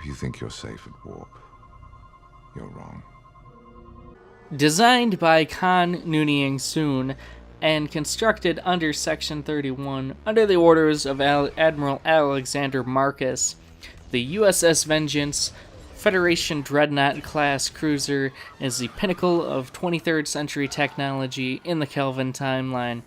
If you think you're safe at warp, you're wrong. Designed by Khan Noonien Soon and constructed under Section 31 under the orders of Admiral Alexander Marcus, the USS Vengeance Federation Dreadnought class cruiser is the pinnacle of 23rd century technology in the Kelvin timeline.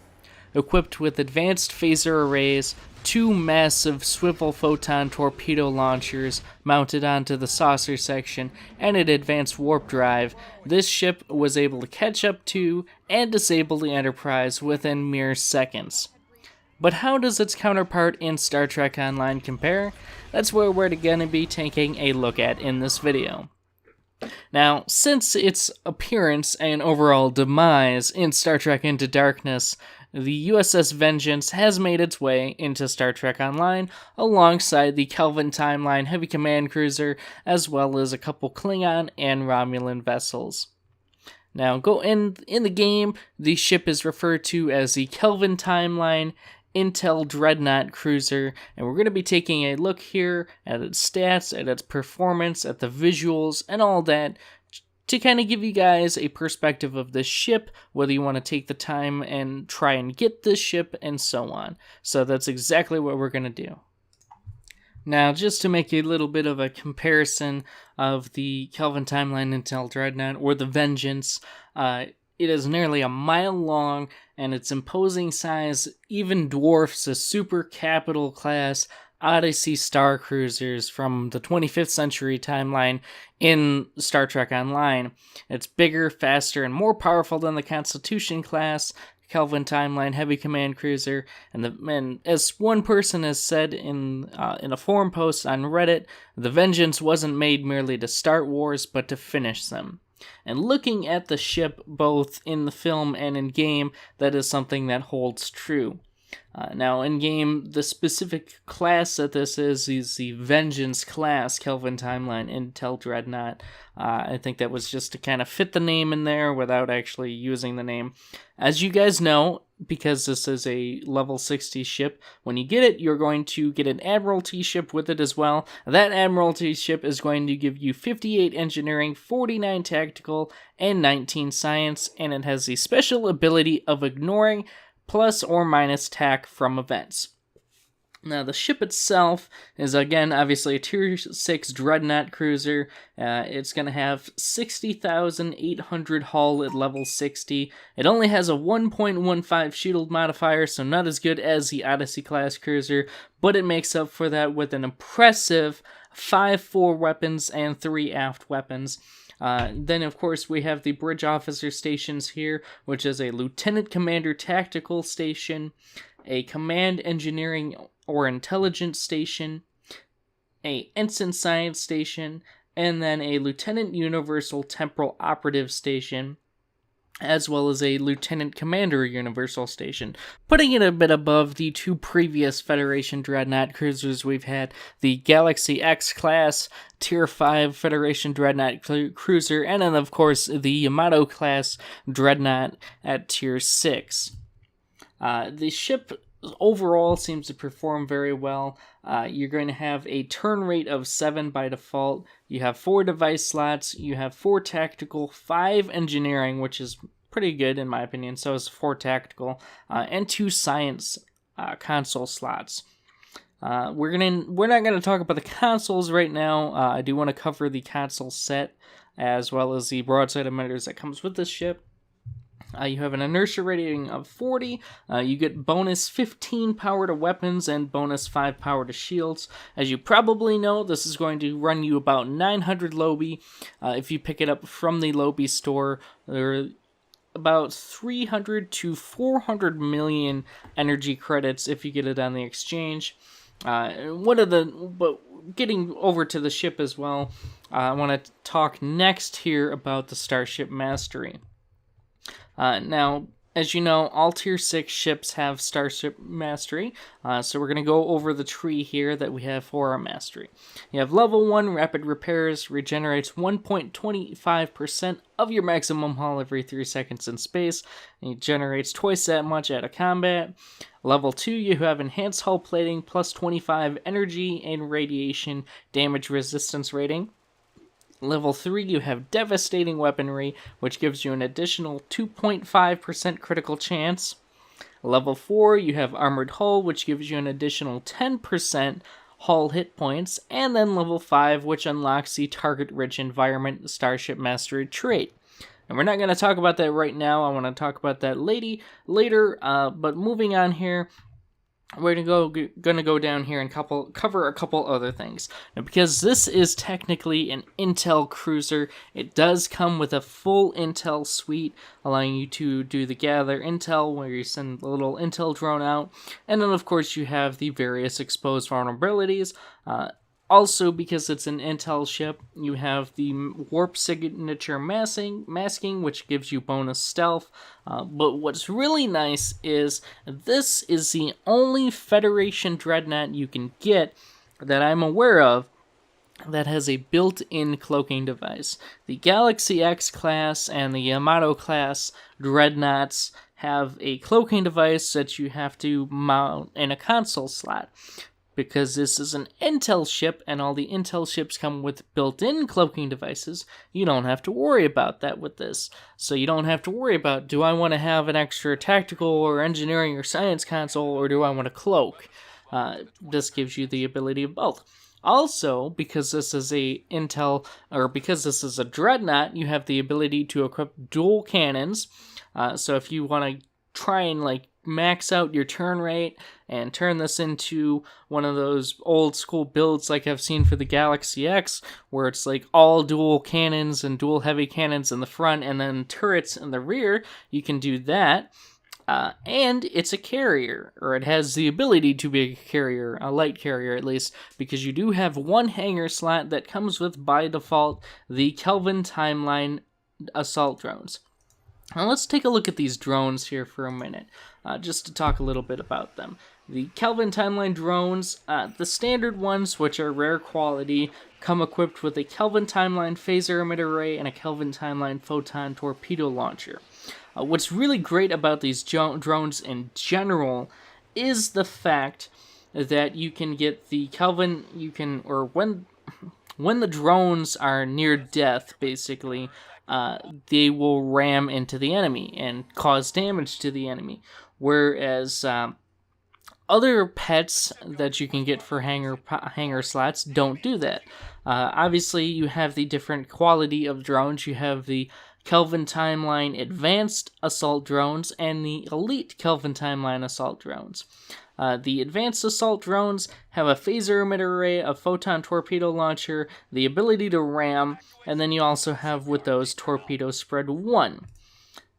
Equipped with advanced phaser arrays, 2 massive swivel photon torpedo launchers mounted onto the saucer section, and an advanced warp drive, this ship was able to catch up to and disable the Enterprise within mere seconds. But how does its counterpart in Star Trek Online compare? That's where we're going to be taking a look at in this video. Now, since its appearance and overall demise in Star Trek Into Darkness, the USS Vengeance has made its way into Star Trek Online alongside the Kelvin Timeline Heavy Command Cruiser, as well as a couple Klingon and Romulan vessels. Now, in the game, the ship is referred to as the Kelvin Timeline Intel Dreadnought Cruiser, and we're going to be taking a look here at its stats, at its performance, at the visuals, and all that, to kind of give you guys a perspective of this ship, whether you want to take the time and try and get this ship, and so on. So that's exactly what we're going to do. Now, just to make a little bit of a comparison of the Kelvin Timeline Intel Dreadnought, or the Vengeance, it is nearly a mile long, and its imposing size even dwarfs the super capital class Odyssey Star Cruisers from the 25th century timeline in Star Trek Online. It's bigger, faster, and more powerful than the Constitution class Kelvin Timeline Heavy Command Cruiser, and as one person has said in a forum post on Reddit, the Vengeance wasn't made merely to start wars, but to finish them. And looking at the ship both in the film and in game, that is something that holds true. Now, in game, the specific class that this is the Vengeance class Kelvin Timeline Intel Dreadnought. I think that was just to kind of fit the name in there without actually using the name. As you guys know, because this is a level 60 ship, when you get it, you're going to get an Admiralty ship with it as well. That Admiralty ship is going to give you 58 engineering, 49 tactical, and 19 science, and it has the special ability of ignoring plus or minus tack from events. Now, the ship itself is, again, obviously a Tier 6 Dreadnought cruiser. It's going to have 60,800 hull at level 60. It only has a 1.15 shield modifier, so not as good as the Odyssey Class Cruiser, but it makes up for that with an impressive 5 fore weapons and 3 aft weapons. Then, of course, we have the Bridge Officer stations here, which is a Lieutenant Commander Tactical Station, a Command Engineering or Intelligence Station, a Ensign Science Station, and then a Lieutenant Universal Temporal Operative Station, as well as a Lieutenant Commander Universal Station, putting it a bit above the 2 previous Federation Dreadnought cruisers we've had, the Galaxy X class Tier 5 Federation Dreadnought cruiser, and then of course the Yamato class Dreadnought at Tier 6. The ship overall seems to perform very well. You're going to have a turn rate of 7 by default. You have 4 device slots. You have 4 tactical, 5 engineering, which is pretty good in my opinion. So is 4 tactical, and 2 science console slots. We're not gonna talk about the consoles right now. I do want to cover the console set as well as the broadside emitters that comes with this ship. You have an inertia rating of 40, you get bonus 15 power to weapons and bonus 5 power to shields. As you probably know, this is going to run you about 900 Lobi. If you pick it up from the Lobi store, there are about 300 to 400 million energy credits if you get it on the exchange. But getting over to the ship as well, I want to talk next here about the Starship Mastery. Now, As you know, all Tier 6 ships have Starship Mastery, so we're going to go over the tree here that we have for our mastery. You have Level 1, Rapid Repairs, regenerates 1.25% of your maximum hull every 3 seconds in space, and it generates twice that much out of combat. Level 2, you have Enhanced Hull Plating, plus 25 energy and radiation damage resistance rating. Level 3, you have Devastating Weaponry, which gives you an additional 2.5% critical chance. Level 4, you have Armored Hull, which gives you an additional 10% hull hit points. And then Level 5, which unlocks the Target-Rich Environment Starship Mastery trait. And we're not going to talk about that right now. I want to talk about that later. But moving on here, we're gonna go down here and cover a couple other things. Now, because this is technically an Intel cruiser, it does come with a full Intel suite, allowing you to do the gather Intel, where you send a little Intel drone out, and then of course you have the various exposed vulnerabilities. Also, because it's an Intel ship, you have the warp signature masking, which gives you bonus stealth. But what's really nice is this is the only Federation Dreadnought you can get that I'm aware of that has a built-in cloaking device. The Galaxy X class and the Yamato class Dreadnoughts have a cloaking device that you have to mount in a console slot. Because this is an Intel ship, and all the Intel ships come with built-in cloaking devices, you don't have to worry about that with this. So you don't have to worry about, do I want to have an extra tactical or engineering or science console, or do I want to cloak? This gives you the ability of both. Also, because this is a because this is a Dreadnought, you have the ability to equip dual cannons. So if you want to try and max out your turn rate and turn this into one of those old school builds like I've seen for the Galaxy X, where it's all dual cannons and dual heavy cannons in the front and then turrets in the rear, you can do that. And it's a carrier, or it has the ability to be a carrier, a light carrier at least, because you do have one hangar slot that comes with, by default, the Kelvin Timeline assault drones. Now let's take a look at these drones here for a minute, just to talk a little bit about them. The Kelvin Timeline drones, the standard ones, which are rare quality, come equipped with a Kelvin Timeline phaser emitter array and a Kelvin Timeline photon torpedo launcher. What's really great about these drones in general is the fact that you can get the Kelvin, when the drones are near death, basically, they will ram into the enemy and cause damage to the enemy. Whereas other pets that you can get for hangar slots don't do that. Obviously, you have the different quality of drones. You have the Kelvin Timeline Advanced Assault Drones and the Elite Kelvin Timeline Assault Drones. The Advanced Assault Drones have a phaser emitter array, a photon torpedo launcher, the ability to ram, and then you also have with those torpedo spread 1.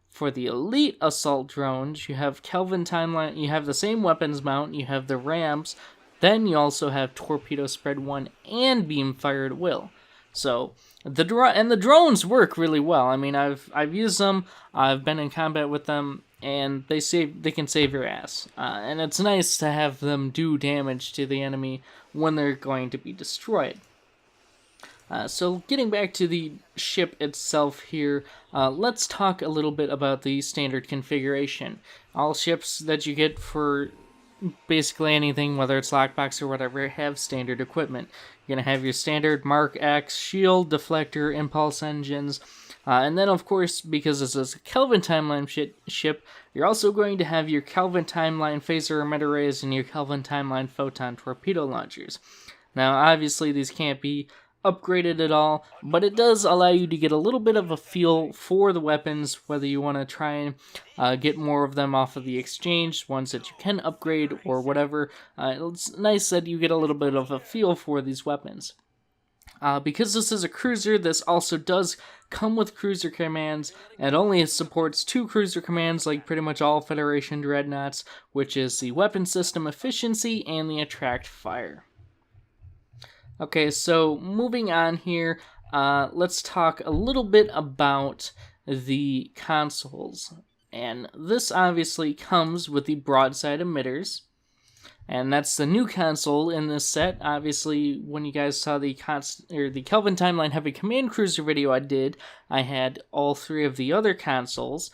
For the Elite Assault Drones, you have Kelvin Timeline, you have the same weapons mount, you have the rams, then you also have torpedo spread 1 and beam fire at will. So the drones work really well. I mean, I've used them, I've been in combat with them, and they can save your ass. And it's nice to have them do damage to the enemy when they're going to be destroyed. So getting back to the ship itself here, let's talk a little bit about the standard configuration. All ships that you get for basically anything, whether it's lockbox or whatever, have standard equipment. You're going to have your standard Mark X shield, deflector, impulse engines, and then of course, because this is a Kelvin Timeline ship, you're also going to have your Kelvin Timeline phaser emitter arrays and your Kelvin Timeline photon torpedo launchers. Now obviously these can't be upgraded at all, but it does allow you to get a little bit of a feel for the weapons, whether you want to try and get more of them off of the exchange, ones that you can upgrade or whatever. It's nice that you get a little bit of a feel for these weapons. Because this is a cruiser, this also does come with cruiser commands, and only supports 2 cruiser commands like pretty much all Federation Dreadnoughts, which is the Weapon System Efficiency and the Attract Fire. Okay, so moving on here, let's talk a little bit about the consoles. And this obviously comes with the broadside emitters. And that's the new console in this set. Obviously, when you guys saw the Kelvin Timeline Heavy Command Cruiser video I did, I had all three of the other consoles.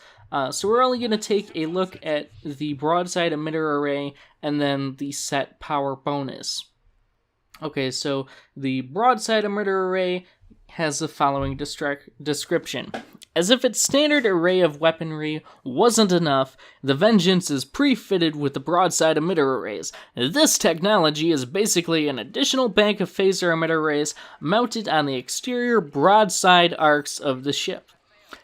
So we're only going to take a look at the broadside emitter array and then the set power bonus. Okay, so the broadside emitter array has the following description. As if its standard array of weaponry wasn't enough, the Vengeance is pre-fitted with the broadside emitter arrays. This technology is basically an additional bank of phaser emitter arrays mounted on the exterior broadside arcs of the ship.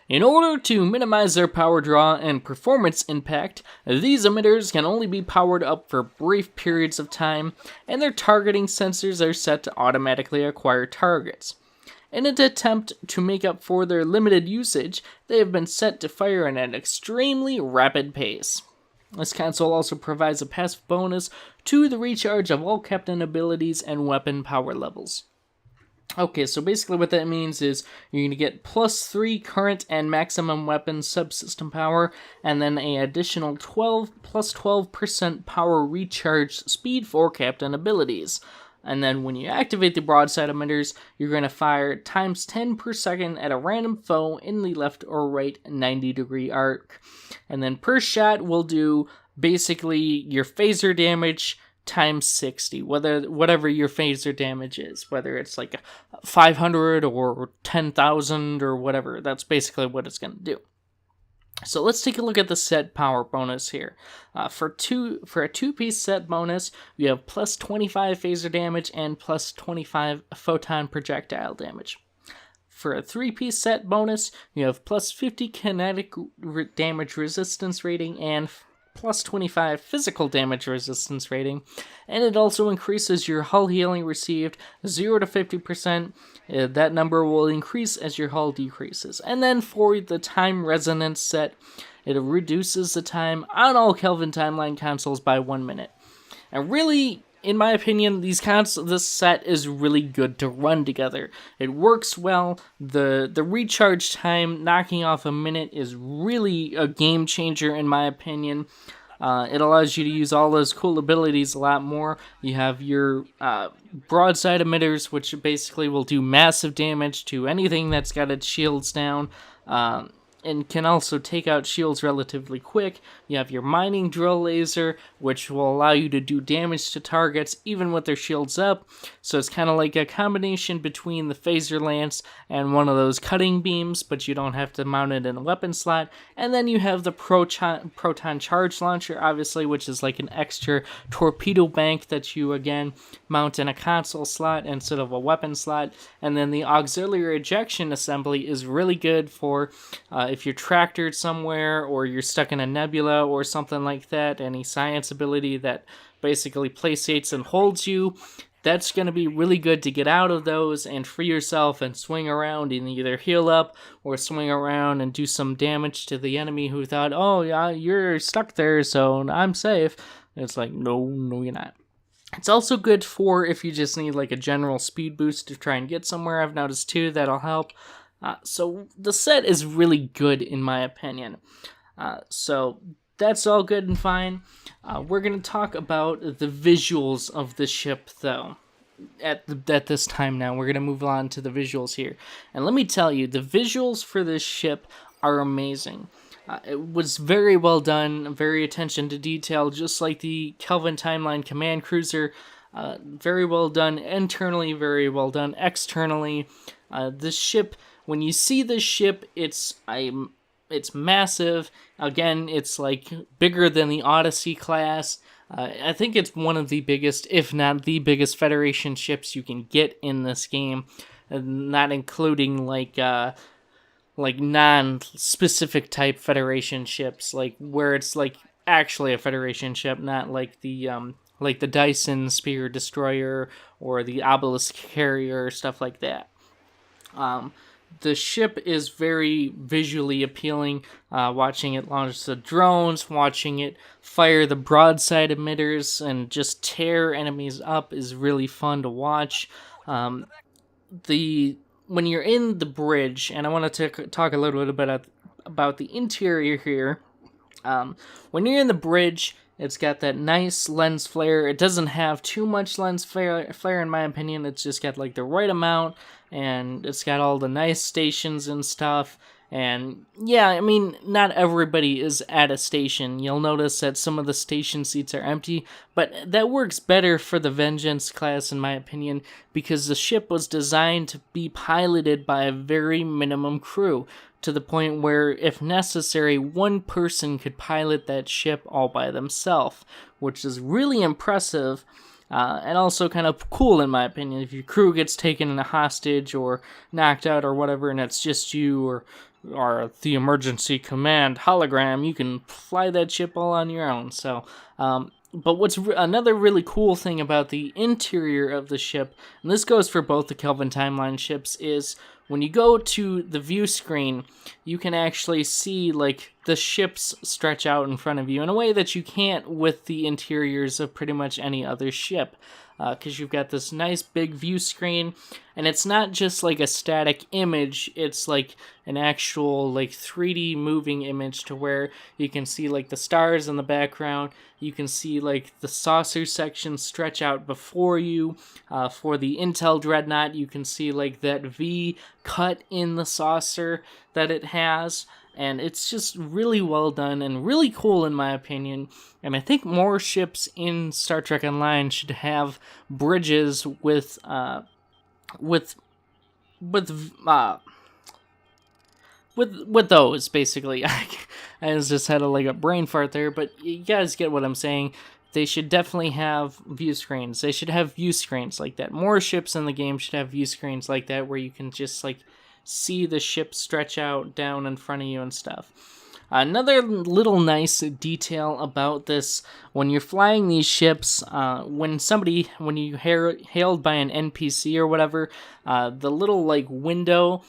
In order to minimize their power draw and performance impact, these emitters can only be powered up for brief periods of time, and their targeting sensors are set to automatically acquire targets. In an attempt to make up for their limited usage, they have been set to fire at an extremely rapid pace. This console also provides a passive bonus to the recharge of all captain abilities and weapon power levels. Okay, so basically what that means is you're going to get +3 current and maximum weapon subsystem power, and then an additional 12% power recharge speed for captain abilities. And then when you activate the broadside emitters, you're going to fire ×10 per second at a random foe in the left or right 90-degree arc. And then per shot will do basically your phaser damage ×60, whatever your phaser damage is, whether it's like 500 or 10,000 or whatever. That's basically what it's going to do. So let's take a look at the set power bonus here. For a two-piece set bonus, you have +25 phaser damage and +25 photon projectile damage. For a three-piece set bonus, you have +50 kinetic damage resistance rating and +25 physical damage resistance rating, and it also increases your hull healing received 0 to 50%. That number will increase as your hull decreases. And then for the time resonance set, it reduces the time on all Kelvin Timeline consoles by 1 minute. And really, in my opinion, this set is really good to run together. It works well. The recharge time, knocking off a minute, is really a game changer in my opinion. It allows you to use all those cool abilities a lot more. You have your broadside emitters, which basically will do massive damage to anything that's got its shields down. And can also take out shields relatively quick. You have your mining drill laser, which will allow you to do damage to targets even with their shields up. So it's kind of like a combination between the phaser lance and one of those cutting beams, but you don't have to mount it in a weapon slot. And then you have the proton charge launcher, obviously, which is like an extra torpedo bank that you, again, mount in a console slot instead of a weapon slot. And then the auxiliary ejection assembly is really good for if you're tractored somewhere or you're stuck in a nebula or something like that, any science ability that basically placates and holds you, that's going to be really good to get out of those and free yourself and swing around and either heal up or swing around and do some damage to the enemy who thought, oh yeah, you're stuck there, so I'm safe. And it's like, no, you're not. It's also good for if you just need like a general speed boost to try and get somewhere. I've noticed too, that'll help. So the set is really good in my opinion. So that's all good and fine. We're going to talk about the visuals of the ship though. At this time now, we're going to move on to the visuals here. And let me tell you, the visuals for this ship are amazing. It was very well done, very attention to detail, just like the Kelvin Timeline Command Cruiser. Very well done internally, very well done externally. This ship, when you see this ship, it's massive. Again, it's like bigger than the Odyssey class. I think it's one of the biggest, if not the biggest, Federation ships you can get in this game, not including like non-specific type Federation ships, like where it's like actually a Federation ship, not like the Dyson Spear Destroyer or the Obelisk Carrier, stuff like that. The ship is very visually appealing. Watching it launch the drones, watching it fire the broadside emitters and just tear enemies up is really fun to watch. When you're in the bridge, and I want to talk a little bit about the interior here. When you're in the bridge, it's got that nice lens flare. It doesn't have too much lens flare in my opinion. It's just got like the right amount, and it's got all the nice stations and stuff. And yeah, I mean, not everybody is at a station. You'll notice that some of the station seats are empty, but that works better for the Vengeance class in my opinion, because the ship was designed to be piloted by a very minimum crew, to the point where, if necessary, one person could pilot that ship all by themselves, which is really impressive, and also kind of cool in my opinion. If your crew gets taken in a hostage or knocked out or whatever, and it's just you or the emergency command hologram, you can fly that ship all on your own. So, but what's another really cool thing about the interior of the ship, and this goes for both the Kelvin Timeline ships, is when you go to the view screen, you can actually see like the ships stretch out in front of you in a way that you can't with the interiors of pretty much any other ship. Because you've got this nice big view screen, and it's not just like a static image, it's like an actual like 3D moving image, to where you can see like the stars in the background, you can see like the saucer section stretch out before you. For the Intel Dreadnought, you can see like that V cut in the saucer that it has. And it's just really well done and really cool in my opinion. And I think more ships in Star Trek Online should have bridges with those, basically. I just had a brain fart there, but you guys get what I'm saying. They should definitely have view screens. They should have view screens like that. More ships in the game should have view screens like that, where you can just like see the ship stretch out down in front of you and stuff. Another little nice detail about this, when you're flying these ships, when you hailed by an NPC or whatever, the little like window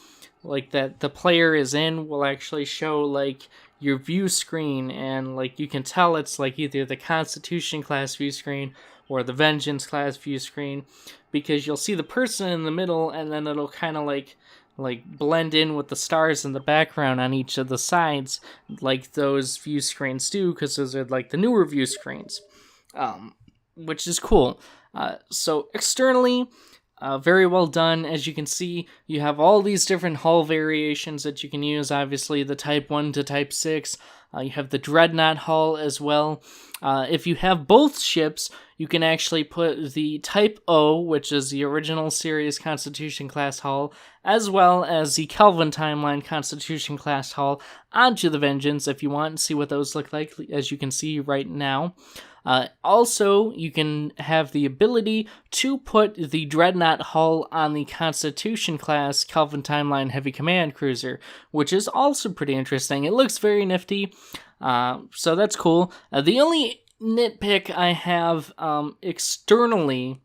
like that the player is in will actually show like your view screen, and like you can tell it's like either the Constitution class view screen or the Vengeance class view screen, because you'll see the person in the middle, and then it'll kind of like blend in with the stars in the background on each of the sides, like those view screens do, because those are like the newer view screens, which is cool. So externally, very well done. As you can see, you have all these different hull variations that you can use. Obviously, the Type 1 to Type 6. You have the Dreadnought hull as well. If you have both ships, you can actually put the Type O, which is the original series Constitution class hull, as well as the Kelvin Timeline Constitution class hull onto the Vengeance if you want to see what those look like, as you can see right now. Also, you can have the ability to put the Dreadnought hull on the Constitution class Kelvin Timeline Heavy Command Cruiser, which is also pretty interesting. It looks very nifty, so that's cool. The only nitpick I have externally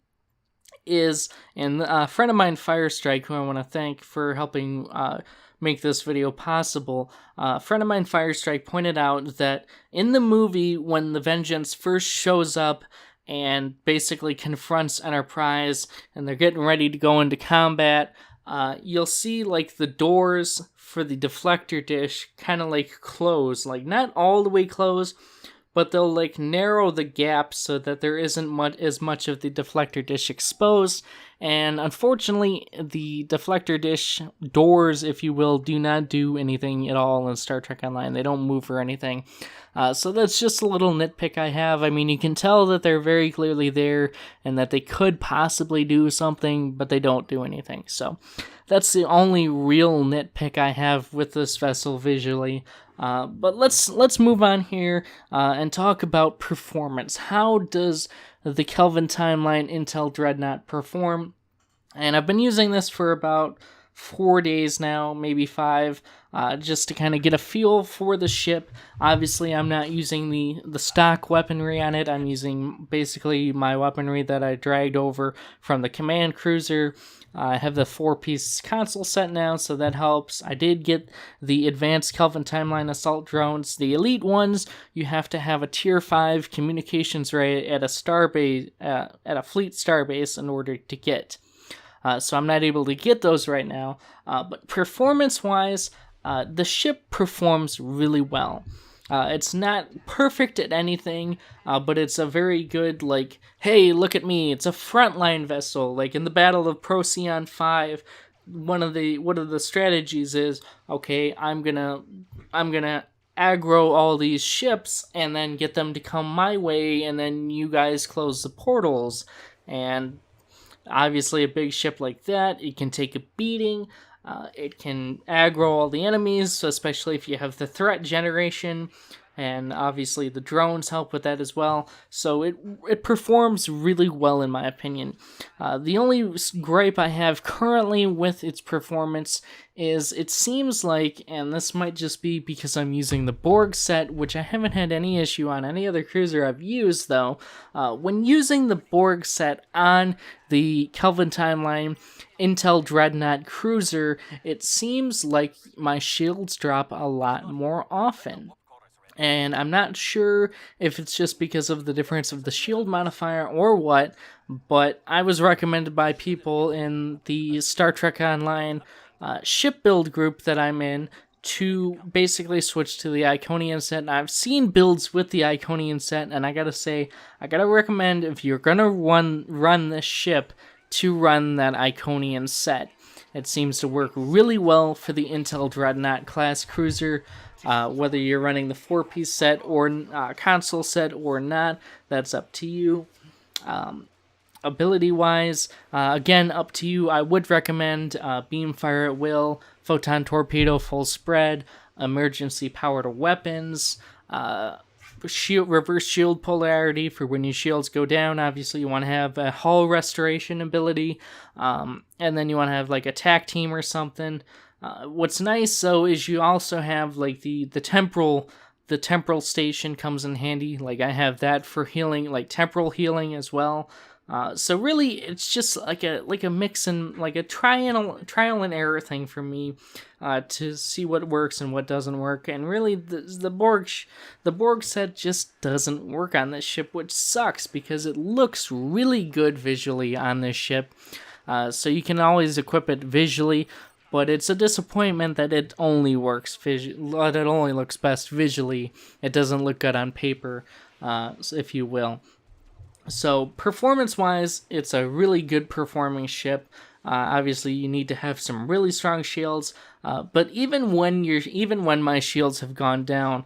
is, and a friend of mine, Firestrike, who I want to thank for helping make this video possible, a friend of mine, Firestrike, pointed out that in the movie, when the Vengeance first shows up and basically confronts Enterprise and they're getting ready to go into combat, you'll see like the doors for the deflector dish kind of like close, like not all the way close, but they'll like narrow the gap so that there isn't as much of the deflector dish exposed. And unfortunately, the deflector dish doors, if you will, do not do anything at all in Star Trek Online. They don't move or anything. So that's just a little nitpick I have. I mean, you can tell that they're very clearly there and that they could possibly do something, but they don't do anything. So that's the only real nitpick I have with this vessel visually. But let's move on here and talk about performance. How does the Kelvin Timeline Intel Dreadnought perform? And I've been using this for about 4 days now, maybe 5, just to kind of get a feel for the ship. Obviously, I'm not using the stock weaponry on it. I'm using basically my weaponry that I dragged over from the command cruiser. I have the 4-piece console set now, so that helps. I did get the advanced Kelvin Timeline assault drones. The elite ones, you have to have a tier 5 communications array at a starbase, at a fleet starbase in order to get. So I'm not able to get those right now. But performance-wise, the ship performs really well. It's not perfect at anything, but it's a very good, like, hey, look at me, it's a frontline vessel. Like in the Battle of Procyon 5, one of the strategies is, okay, I'm gonna aggro all these ships and then get them to come my way, and then you guys close the portals. And obviously a big ship like that, it can take a beating. It can aggro all the enemies, especially if you have the threat generation, and obviously the drones help with that as well. So it performs really well in my opinion. The only gripe I have currently with its performance is it seems like, and this might just be because I'm using the Borg set, which I haven't had any issue on any other cruiser I've used though, when using the Borg set on the Kelvin Timeline Intel Dreadnought Cruiser, it seems like my shields drop a lot more often. And I'm not sure if it's just because of the difference of the shield modifier or what, but I was recommended by people in the Star Trek Online ship build group that I'm in to basically switch to the Iconian set. And I've seen builds with the Iconian set, and I gotta say, I gotta recommend, if you're gonna run this ship, to run that Iconian set. It seems to work really well for the Intel Dreadnought class cruiser. Whether you're running the 4-piece set or console set or not, that's up to you. Ability-wise, again, up to you. I would recommend Beam Fire at Will, Photon Torpedo Full Spread, Emergency Powered Weapons, reverse shield polarity for when your shields go down. Obviously, you want to have a hull restoration ability, and then you want to have like attack team or something. What's nice though is you also have like the temporal station comes in handy. Like I have that for healing, like temporal healing as well. So really, it's just like a mix and like a trial and error thing for me to see what works and what doesn't work. And really, the Borg set just doesn't work on this ship, which sucks because it looks really good visually on this ship. So you can always equip it visually, but it's a disappointment that it only works it only looks best visually. It doesn't look good on paper, if you will. So performance-wise, it's a really good performing ship. Obviously, you need to have some really strong shields. But even when my shields have gone down,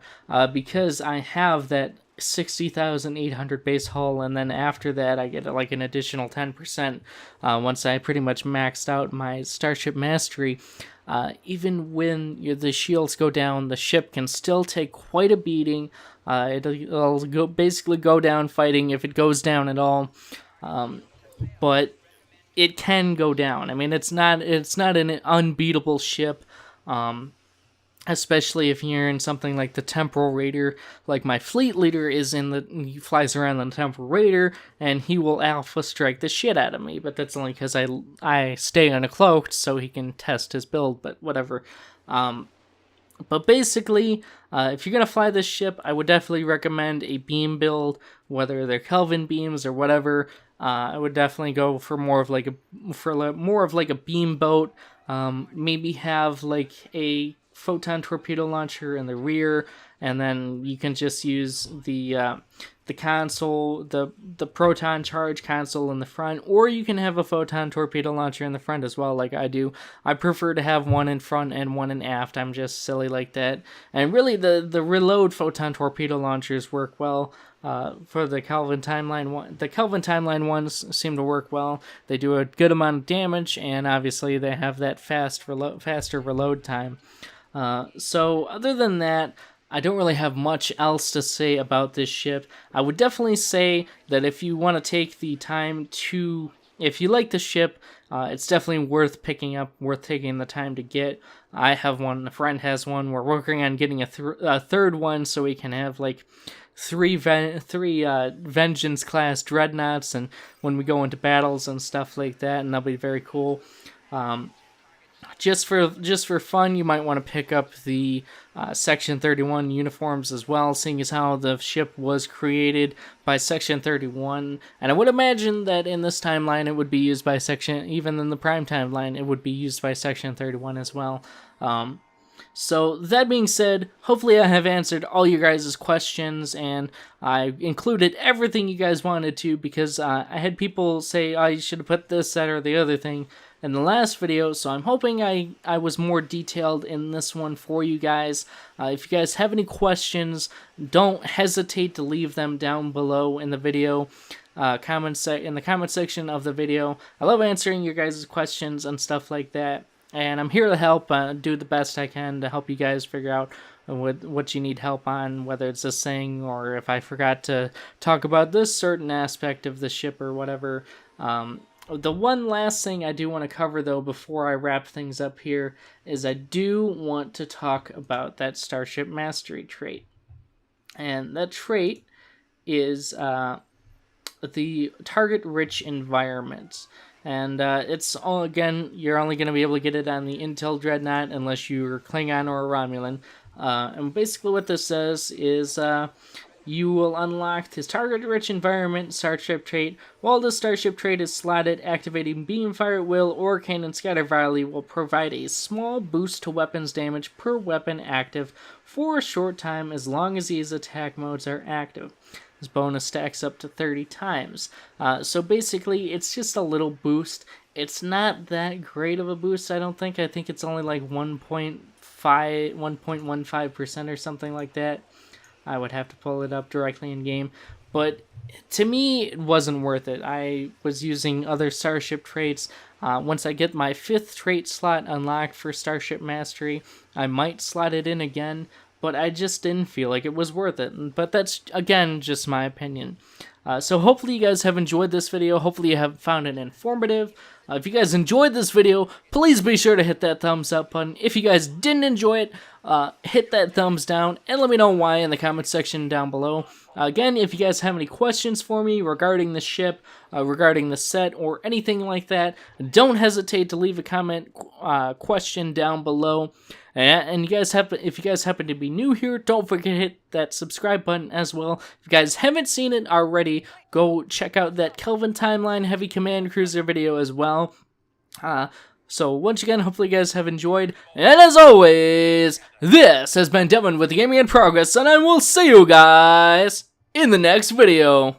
because I have that 60,800 base hull, and then after that I get like an additional 10% once I pretty much maxed out my Starship Mastery. Even when the shields go down, the ship can still take quite a beating. It'll basically go down fighting if it goes down at all, but it can go down. I mean, it's not an unbeatable ship, especially if you're in something like the Temporal Raider. Like my fleet leader he flies around the Temporal Raider, and he will alpha strike the shit out of me. But that's only because I stay uncloaked so he can test his build. But whatever. But basically, if you're going to fly this ship, I would definitely recommend a beam build, whether they're Kelvin beams or whatever. I would definitely go for more of like a beam boat. Maybe have like a photon torpedo launcher in the rear, and then you can just use the console, the proton charge console in the front, or you can have a photon torpedo launcher in the front as well, like I do. I prefer to have one in front and one in aft. I'm just silly like that. And really, the reload photon torpedo launchers work well for the Kelvin Timeline one. The Kelvin Timeline ones seem to work well. They do a good amount of damage, and obviously they have that faster reload time. So other than that, I don't really have much else to say about this ship. I would definitely say that if you want to take the time if you like the ship, it's definitely worth taking the time to get. I have one, a friend has one. We're working on getting a third one so we can have like three Vengeance class Dreadnoughts, and when we go into battles and stuff like that, and that'll be very cool. Just for fun, you might want to pick up the Section 31 uniforms as well, seeing as how the ship was created by Section 31. And I would imagine that in this timeline it would be used by even in the Prime timeline, it would be used by Section 31 as well. So that being said, hopefully I have answered all your guys' questions, and I included everything you guys wanted to, because I had people say, oh, you should have put this, that, or the other thing in the last video, so I'm hoping I was more detailed in this one for you guys. If you guys have any questions, don't hesitate to leave them down below in the video. In the comment section of the video. I love answering your guys' questions and stuff like that. And I'm here to help, do the best I can to help you guys figure out what you need help on, whether it's this thing or if I forgot to talk about this certain aspect of the ship or whatever. The one last thing I do want to cover, though, before I wrap things up here, is I do want to talk about that Starship Mastery trait. And that trait is the target-rich environments. And it's all, again, you're only going to be able to get it on the Intel Dreadnought unless you're Klingon or a Romulan. And basically what this says is you will unlock this target-rich environment starship trait. While the starship trait is slotted, activating beam, fire at will, or cannon scatter volley will provide a small boost to weapons damage per weapon active for a short time as long as these attack modes are active. This bonus stacks up to 30 times. So basically, it's just a little boost. It's not that great of a boost, I don't think. I think it's only like 1.15% or something like that. I would have to pull it up directly in game. But to me, it wasn't worth it. I was using other Starship traits. Once I get my 5th trait slot unlocked for Starship Mastery, I might slot it in again. But I just didn't feel like it was worth it. But that's, again, just my opinion. So hopefully you guys have enjoyed this video. Hopefully you have found it informative. If you guys enjoyed this video, please be sure to hit that thumbs up button. If you guys didn't enjoy it, hit that thumbs down and let me know why in the comment section down below. Again, if you guys have any questions for me regarding the ship, regarding the set, or anything like that, don't hesitate to leave a comment question down below. And if you guys happen to be new here, don't forget to hit that subscribe button as well. If you guys haven't seen it already, go check out that Kelvin Timeline Heavy Command Cruiser video as well. So once again, hopefully you guys have enjoyed. And as always, this has been Devin with Gaming in Progress, and I will see you guys in the next video.